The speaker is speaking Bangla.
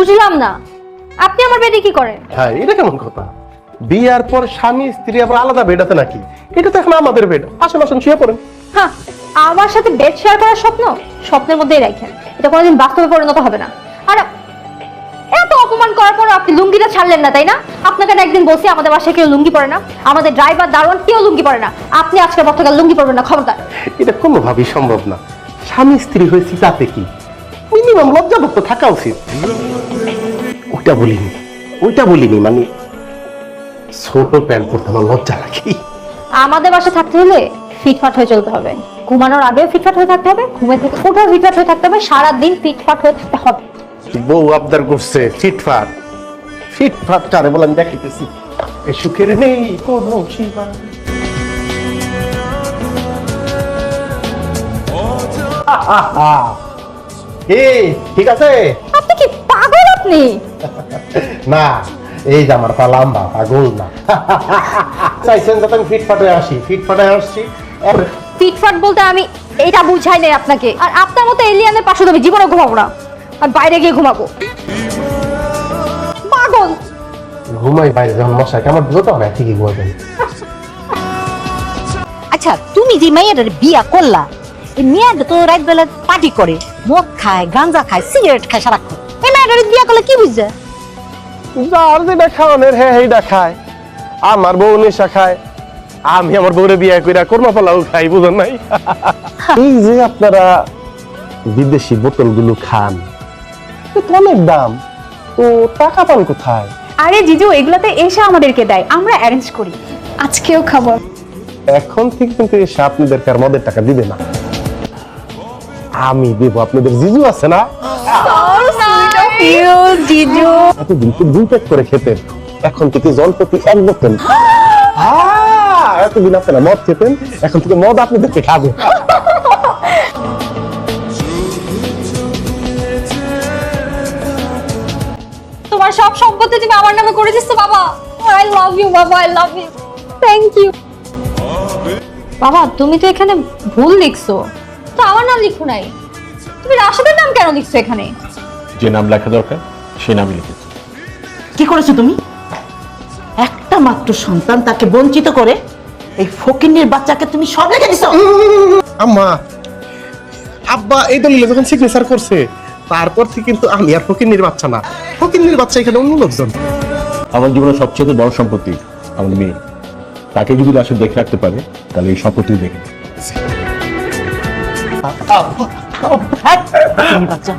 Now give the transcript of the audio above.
বুঝলাম না, আপনি আমার বেডে কি করেন? হ্যাঁ, এটা কেমন কথা? বিয়ার পর স্বামী স্ত্রী আবার আলাদা বেড আছে নাকি? এটা তো এখন আমাদের বেড। আসেন আসেন, শুয়ে পড়েন। হ্যাঁ, আমার সাথে বেড শেয়ার করার স্বপ্ন স্বপ্নের মধ্যেই রাখেন, এটা কোনোদিন বাস্তবে পরিণত হবে না। আর এত অপমান করার পর আপনি লুঙ্গিটা ছাড়লেন না, তাই না? আপনাকে না একদিন বলছি আমাদের বাসায় কেউ লুঙ্গি পরে না, আমাদের ড্রাইভার দারোয়ান কেউ লুঙ্গি পরে না। আপনি আজকের পর থেকে লুঙ্গি পরবেন না, খবরদার। এটা কোনোভাবেই সম্ভব না। স্বামী স্ত্রী হয়েছি তাতে কি, মিনিমাম লজ্জাবোধ তো থাকা উচিত। ওইটা বলিনি মানে ছোট প্যান্ট পরতে আমার লজ্জা লাগে। আমাদের বাসায় থাকতে হলে ফিটফাট হয়ে চলতে হবে, ঘুমানোর আগেও ফিটফাট হয়ে থাকতে হবে, ঘুমে থেকে ওঠাও ফিটফাট হয়ে থাকতে হবে, সারাদিন ফিটফাট হয়ে থাকতে হবে। বউ আবদার করছে ফিটফাট। ফিটফাট কারে বলে আমি দেখাইতেছি। এ সুখের নেই কোনো সীমা। ঠিক আছে? আপনি কি পাগল আপনি? না, এই যে আমার পা লম্বা, পাগল না। চাইছেন যাতে আমি ফিটফাট হয়ে আসি, ফিটফাট হয়ে আসছি। ফিটফাট বলতে আমি এটা বুঝাই নাই আপনাকে। আর আপনার মতো এলিয়ানের পাশে তো আমি জীবনে ঘুমাবো না, আমি বাইরে গিয়ে ঘুমাবো। পাগল। ঘুমাই বাইরে যখন মশাই আমার বুঝতে হবে ঠিকই ঘুমাবেন। আচ্ছা, তুমি যে মেয়েটার বিয়া করলা, এই মেয়েটা তো রাত বেলা পার্টি করে, মদ খায়, গাঁজা খায়, সিগারেট খায় সারাক্ষণ। এই মেয়েটার বিয়া করলে কি বুঝছে? যার যেটা খাওয়ানোর হ্যাঁ এইটা খায়। আমার বউ নেশা খায়, আমি আমার বউরে বিয়ে কইরা কোরমা পোলাও খাই, বুঝেন নাই? এই যে আপনারা বিদেশি বোতলগুলো খান, এ তো অনেক দাম, তো টাকা পান কোথায়? আরে জিজু, এগুলাতে এসে আমাদেরকে দেয়, আমরা অ্যারেঞ্জ করি। আজকেও খাবো। এখন থেকে কিন্তু এসে আপনাদেরকে আর মদের টাকা দিবে না, আমি দেব। আপনাদের জিজু আছে না, জিজু এতদিন তো 2 প্যাক করে খেতেন, এখন থেকে জল প্রতি 1 বোতল। এতদিন আপনারা মদ খেতেন, এখন থেকে মদ আপনাদেরকে খাবে। তোমার সব সম্পত্তি তুমি আমার নামে করে দিচ্ছ বাবা। আই লাভ ইউ বাবা, I love you, thank you. বাবা তুমি তো এখানে ভুল লিখছো, তো আমার নাম লিখো নাই, তুমি রাশেদের নাম কেন লিখছো এখানে? যে নাম লেখা দরকার সেই নামই লিখেছি। কি করেছো তুমি? একটা মাত্র সন্তান, তাকে বঞ্চিত করে এই ফকিন্নির বাচ্চাকে তুমি সব লিখে দিছো। আম্মা, আব্বা এই দলিলে যখন সিগনেচার করছে, তারপর থেকে কিন্তু আমি আর ফকিন্নির বাচ্চা না, ফকিন্নির বাচ্চা এখানে অন্য লোকজন। আমার জীবনের সবচেয়ে বড় সম্পত্তি আমার মেয়ে, তাকে যদি আসলে দেখে রাখতে পারে তাহলে এই সম্পত্তি দেখে বাচ্চা